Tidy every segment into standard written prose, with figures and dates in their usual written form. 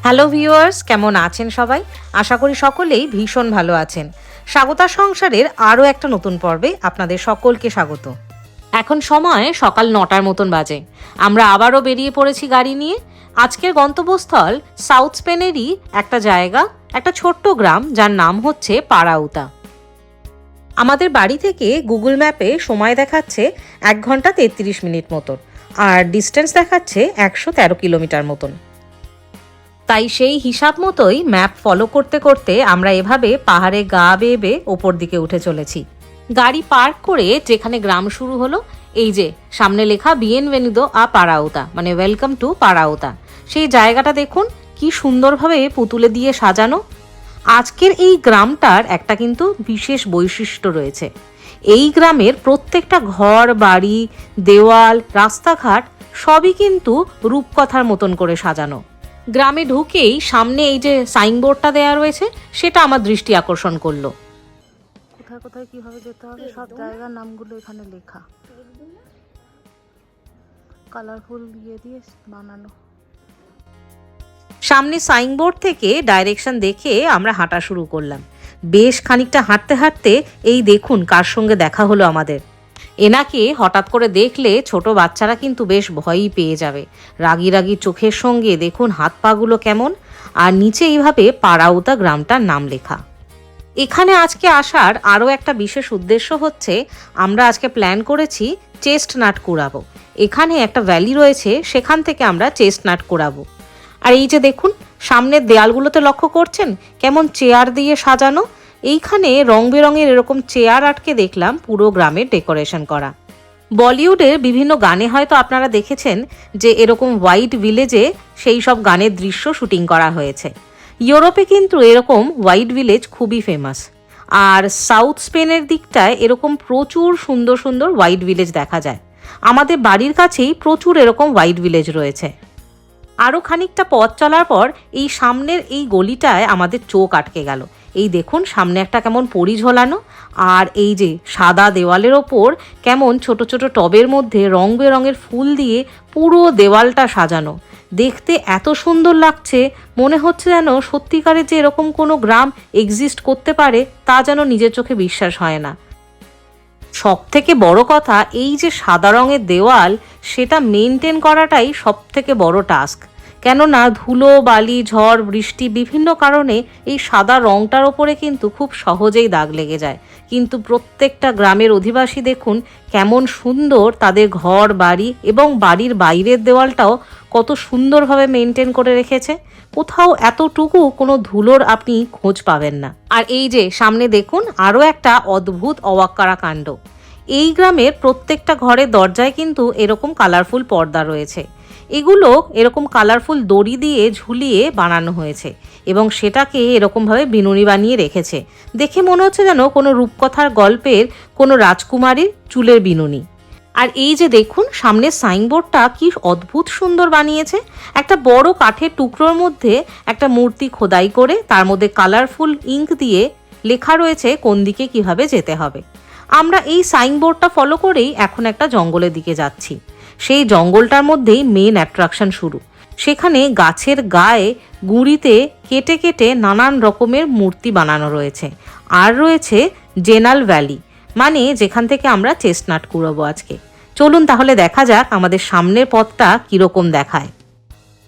Hello viewers, কেমন আছেন সবাই? আশা করি সকলেই ভীষণ ভালো আছেন। স্বাগতা সংসারের আরও একটা নতুন পর্বে আপনাদের সকলকে স্বাগত। এখন সময় সকাল 9টার মতন বাজে। আমরা আবারও বেরিয়ে পড়েছি গাড়ি নিয়ে। আজকের গন্তব্যস্থল সাউথ স্পেনেরই একটা জায়গা, একটা ছোট্ট গ্রাম যার নাম হচ্ছে পারাউতা। আমাদের বাড়ি থেকে গুগল ম্যাপে সময় দেখাচ্ছে 1 ঘন্টা 33 মিনিট মতন, আর ডিস্টেন্স দেখাচ্ছে 113 কিলোমিটার মতন। তাই সেই হিসাব মতোই ম্যাপ ফলো করতে করতে আমরা এভাবে পাহাড়ে গা বেয়ে বেয়ে ওপর দিকে উঠে চলেছি। গাড়ি পার্ক করে যেখানে গ্রাম শুরু হলো, এই যে সামনে লেখা বিয়েনভেনিদো আ পারাউতা, মানে ওয়েলকাম টু পারাউতা, সেই জায়গাটা দেখুন কি সুন্দরভাবে পুতুলে দিয়ে সাজানো। আজকের এই গ্রামটার একটা কিন্তু বিশেষ বৈশিষ্ট্য রয়েছে। এই গ্রামের প্রত্যেকটা ঘর বাড়ি, দেওয়াল, রাস্তাঘাট সবই কিন্তু রূপকথার মতন করে সাজানো। গ্রামে ঢুকেই সামনে এই যে সাইনবোর্ডটা দেওয়া রয়েছে, সেটা আমার দৃষ্টি আকর্ষণ করলো। কোথায় কোথায় কিভাবে যেতে হবে সব জায়গার নামগুলো এখানে লেখা, কালারফুল দিয়ে দিয়ে বানানো। সামনে সাইনবোর্ড থেকে ডাইরেকশন দেখে আমরা হাঁটা শুরু করলাম। বেশ খানিকটা হাঁটতে হাঁটতে এই দেখুন কার সঙ্গে দেখা হলো আমাদের। এনাকে হঠাৎ করে দেখলে ছোট বাচ্চারা কিন্তু বেশ ভয়ই পেয়ে যাবে। রাগি রাগি চোখের সঙ্গে দেখুন হাত পাগুলো কেমন, আর নিচে এইভাবে পারাউতা গ্রামটার নাম লেখা। এখানে আজকে আসার আরও একটা বিশেষ উদ্দেশ্য হচ্ছে, আমরা আজকে প্ল্যান করেছি চেস্টনাট কুড়াবো। এখানে একটা ভ্যালি রয়েছে, সেখান থেকে আমরা চেস্টনাট কুড়াবো। আর এই যে দেখুন সামনের দেয়ালগুলোতে লক্ষ্য করছেন কেমন চেয়ার দিয়ে সাজানো। এইখানে রং বেরঙের এরকম চেয়ার আটকে দেখলাম পুরো গ্রামের ডেকোরেশন করা। বলিউডের বিভিন্ন গানে হয়তো আপনারা দেখেছেন যে এরকম হোয়াইট ভিলেজে সেই সব গানের দৃশ্য শুটিং করা হয়েছে। ইউরোপে কিন্তু এরকম হোয়াইট ভিলেজ খুবই ফেমাস, আর সাউথ স্পেনের দিকটায় এরকম প্রচুর সুন্দর সুন্দর হোয়াইট ভিলেজ দেখা যায়। আমাদের বাড়ির কাছেই প্রচুর এরকম হোয়াইট ভিলেজ রয়েছে। আরও খানিকটা পথ চলার পর এই সামনের এই গলিটায় আমাদের চোখ আটকে গেল। এই দেখুন সামনে একটা কেমন পরি ঝোলানো, আর এই যে সাদা দেওয়ালের ওপর কেমন ছোট ছোট টবের মধ্যে রং বেরঙের ফুল দিয়ে পুরো দেওয়ালটা সাজানো। দেখতে এত সুন্দর লাগছে, মনে হচ্ছে যেন সত্যিকারের যে এরকম কোনো গ্রাম এক্সিস্ট করতে পারে তা যেন নিজের চোখে বিশ্বাস হয় না। সব থেকে বড় কথা, এই যে সাদা রঙের দেওয়াল, সেটা মেনটেন করাটাই সব থেকে বড় টাস্ক। কেননা ধুলো বালি ঝড় বৃষ্টি বিভিন্ন কারণে এই সাদা রঙটার ওপরে কিন্তু খুব সহজেই দাগ লেগে যায়। কিন্তু প্রত্যেকটা গ্রামের অধিবাসী দেখুন কেমন সুন্দর তাদের ঘর বাড়ি এবং বাড়ির বাইরের দেওয়ালটাও কত সুন্দরভাবে মেনটেন করে রেখেছে। কোথাও এতটুকু কোনো ধুলোর আপনি খোঁজ পাবেন না। আর এই যে সামনে দেখুন আরও একটা অদ্ভুত অবাক করা কাণ্ড। এই গ্রামের প্রত্যেকটা ঘরের দরজায় কিন্তু এরকম কালারফুল পর্দা রয়েছে। এগুলো এরকম কালারফুল দড়ি দিয়ে ঝুলিয়ে বানানো হয়েছে এবং সেটাকে এরকমভাবে বিনুনি বানিয়ে রেখেছে। দেখে মনে হচ্ছে যেন কোনো রূপকথার গল্পের কোনো রাজকুমারীর চুলের বিনুনি। আর এই যে দেখুন সামনের সাইনবোর্ডটা কি অদ্ভুত সুন্দর বানিয়েছে। একটা বড় কাঠের টুকরোর মধ্যে একটা মূর্তি খোদাই করে তার মধ্যে কালারফুল ইঙ্ক দিয়ে লেখা রয়েছে কোন দিকে কিভাবে যেতে হবে। আমরা এই সাইনবোর্ডটা ফলো করেই এখন একটা জঙ্গলের দিকে যাচ্ছি। সেই জঙ্গলটার মধ্যেই মেন অ্যাট্রাকশন শুরু। সেখানে গাছের গায়ে গুঁড়িতে কেটে কেটে নানান রকমের মূর্তি বানানো রয়েছে। আর রয়েছে জেনাল ভ্যালি, মানে যেখান থেকে আমরা চেস্টনাট কুড়াবো আজকে। চলুন তাহলে দেখা যাক আমাদের সামনের পথটা কীরকম দেখায়।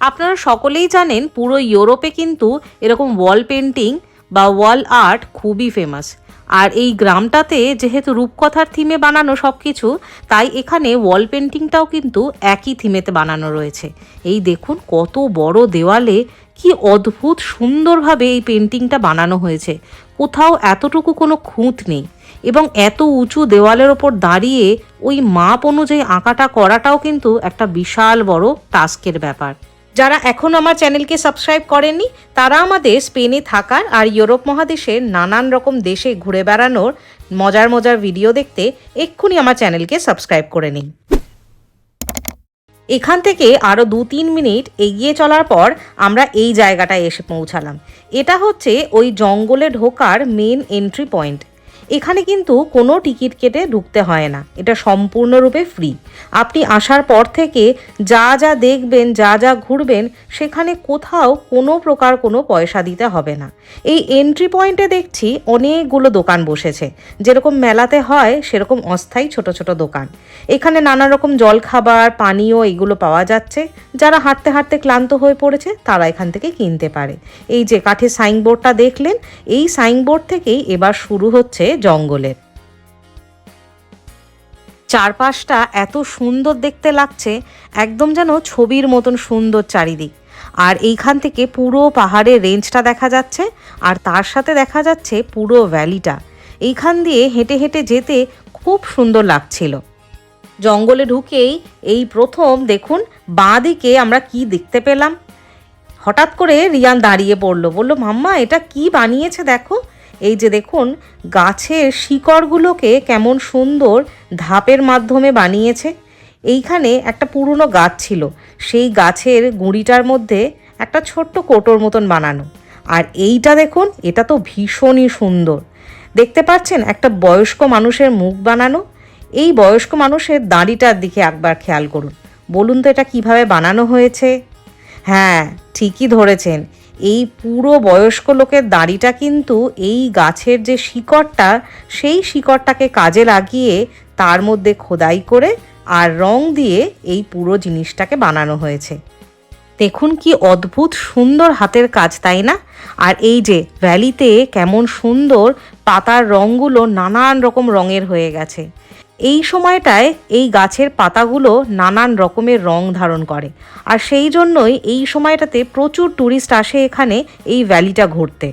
আপনারা সকলেই জানেন পুরো ইউরোপে কিন্তু এরকম ওয়াল পেন্টিং বা ওয়াল আর্ট খুবই ফেমাস। আর এই গ্রামটাতে যেহেতু রূপকথার থিমে বানানো সব কিছু, তাই এখানে ওয়াল পেন্টিংটাও কিন্তু একই থিমেতে বানানো রয়েছে। এই দেখুন কত বড় দেওয়ালে কি অদ্ভুত সুন্দরভাবে এই পেন্টিংটা বানানো হয়েছে। কোথাও এতটুকু কোনো খুঁত নেই এবং এত উঁচু দেওয়ালের ওপর দাঁড়িয়ে ওই মাপ অনুযায়ী আঁকাটা করাটাও কিন্তু একটা বিশাল বড় টাস্কের ব্যাপার। যারা এখন আমার চ্যানেলকে সাবস্ক্রাইব করেননি তারা আমাদের স্পেনে থাকার আর ইউরোপ মহাদেশের নানান রকম দেশে ঘুরে বেড়ানোর মজার মজার ভিডিও দেখতে এক্ষুনি আমার চ্যানেলকে সাবস্ক্রাইব করে নিন। এখান থেকে আরও 2-3 মিনিট এগিয়ে চলার পর আমরা এই জায়গাটায় এসে পৌঁছালাম। এটা হচ্ছে ওই জঙ্গলে ঢোকার মেন এন্ট্রি পয়েন্ট। এখানে কিন্তু কোনো টিকিট কেটে ঢুকতে হয় না, এটা সম্পূর্ণরূপে ফ্রি। আপনি আসার পর থেকে যা যা দেখবেন, যা যা ঘুরবেন, সেখানে কোথাও কোনো প্রকার কোনো পয়সা দিতে হবে না। এই এন্ট্রি পয়েন্টে দেখছি অনেকগুলো দোকান বসেছে, যেরকম মেলাতে হয় সেরকম অস্থায়ী ছোট ছোট দোকান। এখানে নানা রকম জলখাবার, পানীয় এগুলো পাওয়া যাচ্ছে। যারা হাঁটতে হাঁটতে ক্লান্ত হয়ে পড়েছে তারা এখান থেকে কিনতে পারে। এই যে কাঠের সাইনবোর্ডটা দেখলেন, এই সাইনবোর্ড থেকেই এবার শুরু হচ্ছে জঙ্গলের। চারপাশটা এত সুন্দর দেখতে লাগছে, একদম যেন ছবির মতন সুন্দর চারিদিক। আর এইখান থেকে পুরো পাহাড়ের রেঞ্জটা দেখা যাচ্ছে, আর তার সাথে দেখা যাচ্ছে পুরো ভ্যালিটা। এইখান দিয়ে হেঁটে হেঁটে যেতে খুব সুন্দর লাগছিল। জঙ্গলে ঢুকেই এই প্রথম দেখুন বাঁ দিকে আমরা কি দেখতে পেলাম। হঠাৎ করে রিয়ান দাঁড়িয়ে পড়লো, বলল, মাম্মা এটা কি বানিয়েছে দেখো। এই যে দেখুন গাছের শিকড়গুলোকে কেমন সুন্দর ধাপের মাধ্যমে বানিয়েছে। এইখানে একটা পুরনো গাছ ছিল, সেই গাছের গুঁড়িটার মধ্যে একটা ছোট্ট কোটোর মতন বানানো। আর এইটা দেখুন, এটা তো ভীষণই সুন্দর। দেখতে পাচ্ছেন একটা বয়স্ক মানুষের মুখ বানানো। এই বয়স্ক মানুষের দাড়িটার দিকে একবার খেয়াল করুন। বলুন তো এটা কিভাবে বানানো হয়েছে? হ্যাঁ, ঠিকই ধরেছেন। এই পুরো বয়স্ক লোকের দাড়িটা কিন্তু এই গাছের যে শিকড়টা, সেই শিকড়টাকে কাজে লাগিয়ে তার মধ্যে খোদাই করে আর রং দিয়ে এই পুরো জিনিসটাকে বানানো হয়েছে। দেখুন কি অদ্ভুত সুন্দর হাতের কাজ, তাই না? আর এই যে ভ্যালিতে কেমন সুন্দর পাতার রঙগুলো নানান রকম রঙের হয়ে গেছে। এই সময়টায় এই গাছের পাতাগুলো নানান রকমের রং ধারণ করে, আর সেই জন্যই এই সময়টাতে প্রচুর ট্যুরিস্ট আসে এখানে এই ভ্যালিটা ঘুরতে।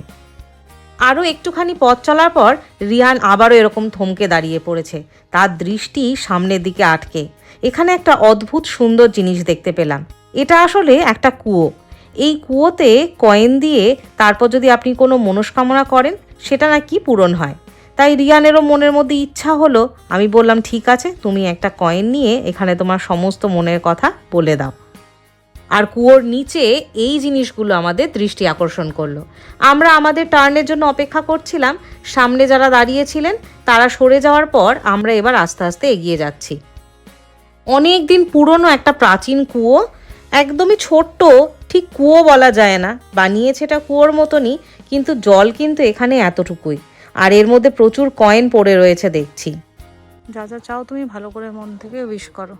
আরও একটুখানি পথ চলার পর রিয়ান আবারও এরকম থমকে দাঁড়িয়ে পড়েছে, তার দৃষ্টি সামনের দিকে আটকে। এখানে একটা অদ্ভুত সুন্দর জিনিস দেখতে পেলাম। এটা আসলে একটা কুয়ো। এই কুয়োতে কয়েন দিয়ে তারপর যদি আপনি কোনো মনস্কামনা করেন, সেটা নাকি পূরণ হয়। তাই রিয়ানেরও মনের মধ্যে ইচ্ছা হলো। আমি বললাম, ঠিক আছে, তুমি একটা কয়েন নিয়ে এখানে তোমার সমস্ত মনের কথা বলে দাও। আর কুয়োর নিচে এই জিনিসগুলো আমাদের দৃষ্টি আকর্ষণ করলো। আমরা আমাদের টার্নের জন্য অপেক্ষা করছিলাম। সামনে যারা দাঁড়িয়েছিলেন তারা সরে যাওয়ার পর আমরা এবার আস্তে আস্তে এগিয়ে যাচ্ছি। অনেক দিন পুরনো একটা প্রাচীন কুয়ো, একদমই ছোট্ট, ঠিক কুয়ো বলা যায় না, বানিয়েছে এটা কুয়োর মতনই, কিন্তু জল কিন্তু এখানে এতটুকুই। আর এর মধ্যে প্রচুর কয়েন পড়ে রয়েছে দেখছি। যা যা চাও তুমি ভালো করে মন থেকে উইশ করো।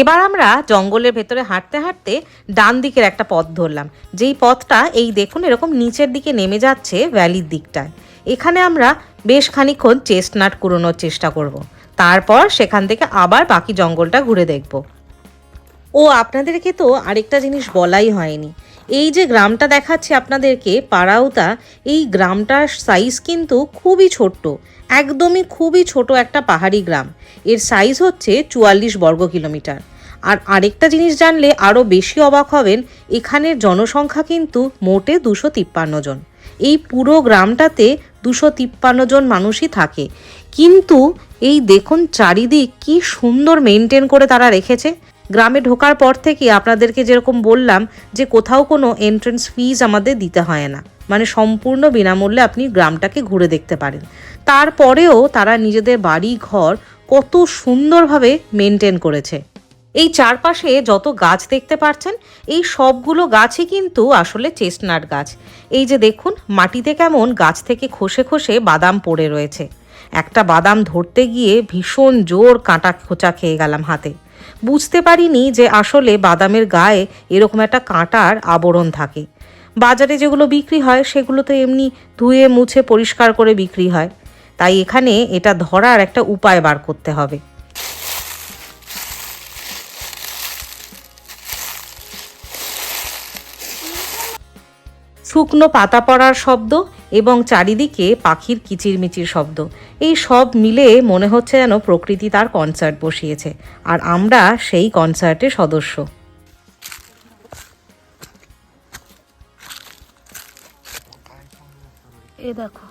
এবার আমরা জঙ্গলের ভেতরে হাঁটতে হাঁটতে ডান দিকের একটা পথ ধরলাম, যেই পথটা এই দেখুন এরকম নিচের দিকে নেমে যাচ্ছে ভ্যালির দিকটায়। এখানে আমরা বেশ খানিকক্ষণ চেস্টনাট কুড়োনোর চেষ্টা করব। তারপর সেখান থেকে আবার বাকি জঙ্গলটা ঘুরে দেখব। ও আপনাদেরকে তো আরেকটা জিনিস বলাই হয়নি। এই যে গ্রামটা দেখাচ্ছি আপনাদেরকে, পাড়াউতা, এই গ্রামটার সাইজ কিন্তু খুবই ছোট্ট, একদমই খুবই ছোট একটা পাহাড়ি গ্রাম। এর সাইজ হচ্ছে 44 বর্গ কিলোমিটার। আর আরেকটা জিনিস জানলে আরও বেশি অবাক হবেন, এখানের জনসংখ্যা কিন্তু মোটে 253 জন। এই পুরো গ্রামটাতে 253 জন মানুষই থাকে। কিন্তু এই দেখুন চারিদিক কি সুন্দর মেনটেন করে তারা রেখেছে। গ্রামে ঢোকার পর থেকে আপনাদেরকে যেরকম বললাম যে কোথাও কোনো এন্ট্রেন্স ফিজ আমাদের দিতে হয় না, মানে সম্পূর্ণ বিনামূল্যে আপনি গ্রামটাকে ঘুরে দেখতে পারেন। তারপরেও তারা নিজেদের বাড়ি ঘর কত সুন্দরভাবে মেনটেন করেছে। এই চারপাশে যত গাছ দেখতে পাচ্ছেন, এই সবগুলো গাছই কিন্তু আসলে চেস্টনাট গাছ। এই যে দেখুন মাটিতে কেমন গাছ থেকে খসে খসে বাদাম পড়ে রয়েছে। একটা বাদাম ধরতে গিয়ে ভীষণ জোর কাঁটা খোঁচা খেয়ে গেলাম হাতে। বুঝতে পারিনি যে আসলে বাদামের গায়ে এরকম একটা কাঁটার আবরণ থাকে। বাজারে যেগুলো বিক্রি হয় সেগুলো তো এমনি ধুয়ে মুছে পরিষ্কার করে বিক্রি হয়, তাই এখানে এটা ধরার একটা উপায় বার করতে হবে। শুকনো পাতা পড়ার শব্দ এবং চারিদিকে পাখির কিচিরমিচির শব্দ, এই সব মিলে মনে হচ্ছে যেন প্রকৃতি তার কনসার্ট বসিয়েছে, আর আমরা সেই কনসার্টের সদস্য। এ দেখো,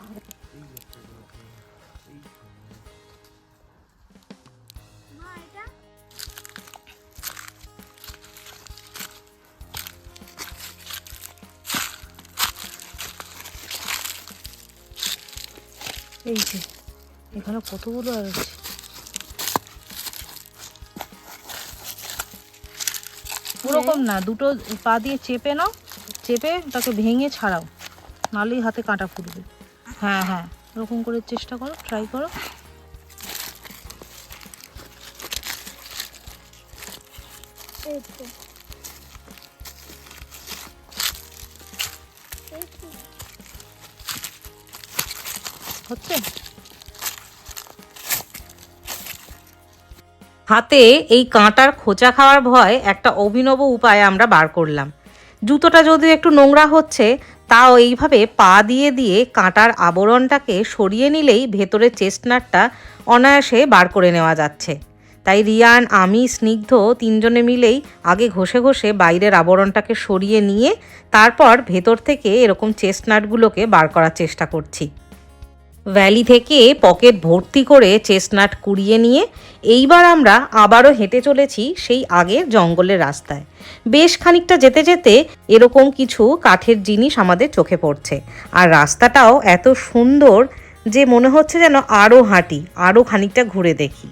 এই যে এখানে কতগুলো আছে। ওরকম না, দুটো পা দিয়ে চেপে নাও, চেপে তাকে ভেঙে ছাড়াও, নাহলেই হাতে কাঁটা ফুটবে। হ্যাঁ হ্যাঁ, এরকম করে চেষ্টা করো, ট্রাই করো। হচ্ছে। হাতে এই কাঁটার খোঁচা খাওয়ার ভয় একটা অভিনব উপায় আমরা বার করলাম। জুতোটা যদিও একটু নোংরা হচ্ছে, তাও এইভাবে পা দিয়ে দিয়ে কাঁটার আবরণটাকে সরিয়ে নিলেই ভেতরের চেস্টনাটটা অনায়াসে বার করে নেওয়া যাচ্ছে। তাই রিয়ান, আমি, স্নিগ্ধ তিনজনে মিলেই আগে ঘষে ঘষে বাইরের আবরণটাকে সরিয়ে নিয়ে তারপর ভেতর থেকে এরকম চেস্টনাটগুলোকে বার করার চেষ্টা করছি। ভ্যালি থেকে পকেট ভর্তি করে চেস্টনাট কুড়িয়ে নিয়ে এইবার আমরা আবারও হেঁটে চলেছি সেই আগের জঙ্গলের রাস্তায়। বেশ খানিকটা যেতে যেতে এরকম কিছু কাঠের জিনিস আমাদের চোখে পড়ছে, আর রাস্তাটাও এত সুন্দর যে মনে হচ্ছে যেন আরও হাঁটি, আরও খানিকটা ঘুরে দেখি।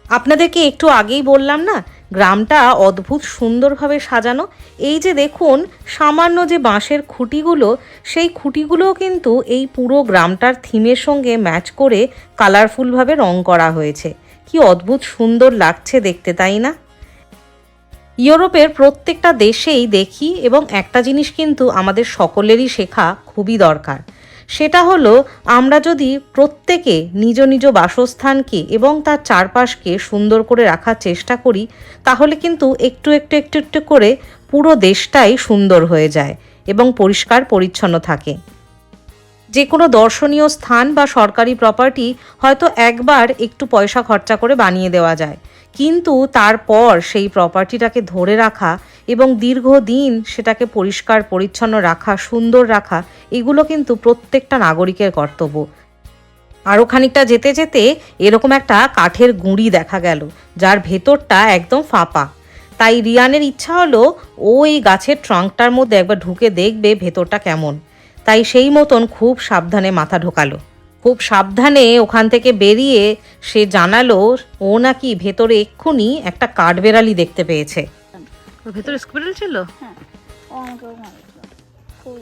আপনাদেরকে একটু আগেই বললাম না, গ্রামটা অদ্ভুত সুন্দরভাবে সাজানো। এই যে দেখুন সামান্য যে বাঁশের খুঁটিগুলো, সেই খুঁটিগুলোও কিন্তু এই পুরো গ্রামটার থিমের সঙ্গে ম্যাচ করে কালারফুলভাবে রং করা হয়েছে। কি অদ্ভুত সুন্দর লাগছে দেখতে, তাই না? ইউরোপের প্রত্যেকটা দেশেই দেখি, এবং একটা জিনিস কিন্তু আমাদের সকলেরই শেখা খুবই দরকার। সেটা হলো, আমরা যদি প্রত্যেকে নিজ নিজ বাসস্থানকে এবং তার চারপাশকে সুন্দর করে রাখার চেষ্টা করি, তাহলে কিন্তু একটু একটু একটু একটু করে পুরো দেশটাই সুন্দর হয়ে যায় এবং পরিষ্কার পরিচ্ছন্ন থাকে। যে কোনো দর্শনীয় স্থান বা সরকারি প্রপার্টি হয়তো একবার একটু পয়সা খরচা করে বানিয়ে দেওয়া যায়, কিন্তু তারপর সেই প্রপার্টিটাকে ধরে রাখা এবং দীর্ঘদিন সেটাকে পরিষ্কার পরিচ্ছন্ন রাখা, সুন্দর রাখা, এগুলো কিন্তু প্রত্যেকটা নাগরিকের কর্তব্য। আরও খানিকটা যেতে যেতে এরকম একটা কাঠের গুঁড়ি দেখা গেল, যার ভেতরটা একদম ফাঁপা। তাই রিয়ানের ইচ্ছা হলো ও এই গাছের ট্রাঙ্কটার মধ্যে একবার ঢুকে দেখবে ভেতরটা কেমন। তাই সেই মতন খুব সাবধানে মাথা ঢোকালো। খুব সাবধানে ওখান থেকে বেরিয়ে সে জানালো ও নাকি ভেতরে এক্ষুনি একটা কাঠবেড়ালি দেখতে পেয়েছে। ওর ভেতরে স্কুইরেল ছিল। হ্যাঁ, ও আমাকেও মারছিল। খুব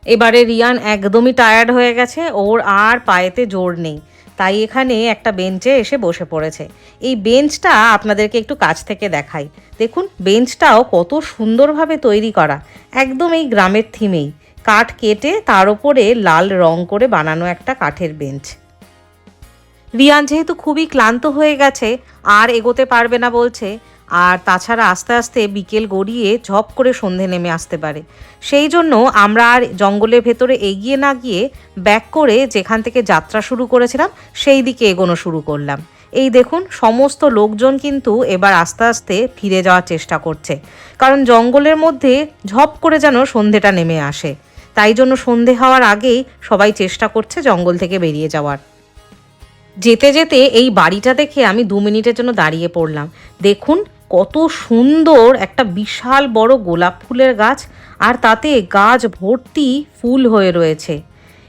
এবারে রিয়ান একদমই টায়ার্ড হয়ে গেছে, ওর আর পায়েতে জোর নেই, তাই এখানে একটা বেঞ্চে এসে বসে পড়েছে। এই বেঞ্চটা আপনাদেরকে একটু কাছ থেকে দেখাই। দেখুন বেঞ্চটাও কত সুন্দরভাবে তৈরি করা, একদম এই গ্রামের থিমেই কাঠ কেটে তার উপরে লাল রং করে বানানো একটা কাঠের বেঞ্চ। রিয়ান যেহেতু খুবই ক্লান্ত হয়ে গেছে, আর এগোতে পারবে না বলছে, আর তাছাড়া আস্তে আস্তে বিকেল গড়িয়ে ঝপ করে সন্ধে নেমে আসতে পারে, সেই জন্য আমরা আর জঙ্গলের ভেতরে এগিয়ে না গিয়ে ব্যাক করে যেখান থেকে যাত্রা শুরু করেছিলাম সেই দিকে এগোনো শুরু করলাম। এই দেখুন সমস্ত লোকজন কিন্তু এবার আস্তে আস্তে ফিরে যাওয়ার চেষ্টা করছে, কারণ জঙ্গলের মধ্যে ঝপ করে যেন সন্ধেটা নেমে আসে। তাই জন্য সন্ধে হওয়ার আগেই সবাই চেষ্টা করছে জঙ্গল থেকে বেরিয়ে যাওয়ার। যেতে যেতে এই বাড়িটা দেখে আমি 2 মিনিটের জন্য দাঁড়িয়ে পড়লাম। দেখুন কত সুন্দর একটা বিশাল বড় গোলাপ ফুলের গাছ, আর তাতে গাছ ভর্তি ফুল হয়ে রয়েছে।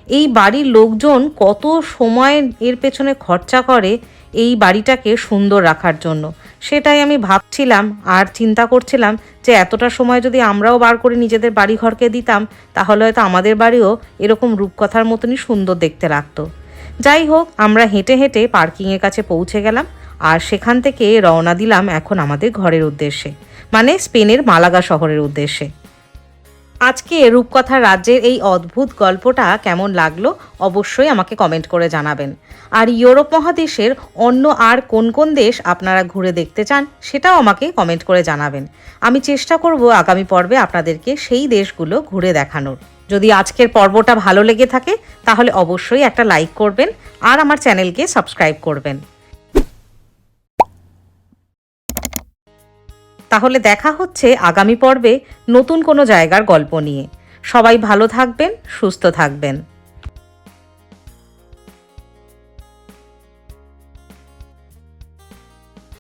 এই বাড়ির লোকজন কত সময় এর পেছনে খরচা করে এই বাড়িটাকে সুন্দর রাখার জন্য, সেটাই আমি ভাবছিলাম আর চিন্তা করছিলাম যে এতটা সময় যদি আমরাও বার করে নিজেদের বাড়িঘরকে দিতাম, তাহলে হয়তো আমাদের বাড়িও এরকম রূপকথার মতনই সুন্দর দেখতে লাগতো। যাই হোক, আমরা হেঁটে হেঁটে পার্কিংয়ের কাছে পৌঁছে গেলাম, আর সেখান থেকে রওনা দিলাম এখন আমাদের ঘরের উদ্দেশ্যে, মানে স্পেনের মালাগা শহরের উদ্দেশ্যে। আজকে রূপকথার রাজ্যের এই অদ্ভুত গল্পটা কেমন লাগলো অবশ্যই আমাকে কমেন্ট করে জানাবেন। আর ইউরোপ মহাদেশের অন্য আর কোন কোন দেশ আপনারা ঘুরে দেখতে চান সেটাও আমাকে কমেন্ট করে জানাবেন। আমি চেষ্টা করব আগামী পর্বে আপনাদেরকে সেই দেশগুলো ঘুরে দেখানোর। যদি আজকের পর্বটা ভালো লেগে থাকে তাহলে অবশ্যই একটা লাইক করবেন আর আমার চ্যানেলকে সাবস্ক্রাইব করবেন। তাহলে দেখা হচ্ছে আগামী পর্বে নতুন কোনো জায়গার গল্প নিয়ে। সবাই ভালো থাকবেন, সুস্থ থাকবেন।